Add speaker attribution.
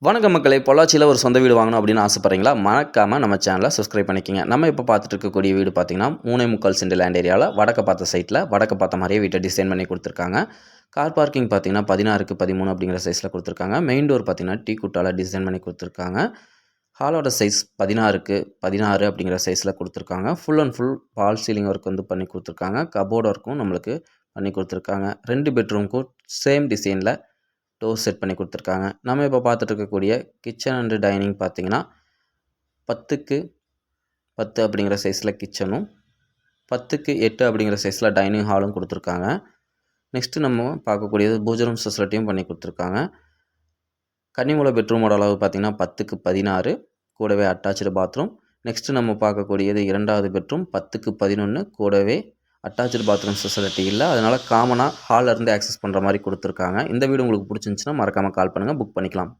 Speaker 1: வணக்கம் மக்களே! பொள்ளாச்சியில ஒரு சொந்த வீடு வாங்கணும் அப்படின்னு ஆசைப்படுறீங்களா? மறக்காம நம்ம சேனலை சப்ஸ்கிரைப் பண்ணிக்கங்க. நம்ம இப்போ பார்த்துட்டு இருக்கக்கூடிய வீடு பார்த்தீங்கன்னா, 3.25 சென்ட் லேண்ட் ஏரியால வடக்க பார்த்த சைட்ல, வடக்க பார்த்த மாரியே வீட்ட டிசைன் பண்ணி குடுத்துருக்காங்க. கார் பார்க்கிங் பார்த்தீங்கன்னா, 16க்கு 13 அப்படிங்கிற சைஸ்ல குடுத்துருக்காங்க. மெயின் டோர் பார்த்தீங்கன்னா, டீ குட்டால டிசைன் பண்ணி குடுத்துருக்காங்க. ஹாலோட சைஸ் 16க்கு 16 அப்படிங்கிற சைஸ்ல குடுத்துருக்காங்க. Full and full fall ceiling work வந்து பண்ணி குடுத்துருக்காங்க. கப்போர்ட் ஒர்க்கும் நம்மளுக்கு பண்ணி குடுத்துருக்காங்க. 2 பெட்ரூமுக்கும் சேம் டிசைன்ல டோர் செட் பண்ணி குடுத்துருக்காங்க. நம்ம இப்போ பார்த்துட்டு இருக்கக்கூடிய கிச்சன் அண்ட் டைனிங் பார்த்தீங்கன்னா, 10க்கு 10 அப்படிங்கிற சைஸ்ல கிச்சனும், 10க்கு 8 அப்படிங்கிற சைஸ்ல டைனிங் ஹாலும் குடுத்துருக்காங்க. நெக்ஸ்ட்டு நம்ம பார்க்கக்கூடியது பூஜை ரூம் ஃபெசிலிட்டியும் பண்ணி குடுத்துருக்காங்க. கன்னிமூலை பெட்ரூமோட அளவு பார்த்தீங்கன்னா, 10க்கு 16 கூடவே அட்டாச்டு பாத்ரூம். நெக்ஸ்ட்டு நம்ம பார்க்கக்கூடியது 2வது பெட்ரூம் 10க்கு 11 கூடவே அட்டாச்டு பாத்ரூம் ஃபெசிலிட்டி இல்ல. அதனால காமனா ஹால்ல இருந்து ஆக்சஸ் பண்ற மாரி குடுத்துருக்காங்க. இந்த வீடு உங்களுக்கு புடிச்சிருந்துச்சுன்னா மறக்காம கால் பண்ணுங்க. புக் பண்ணிக்கலாம்.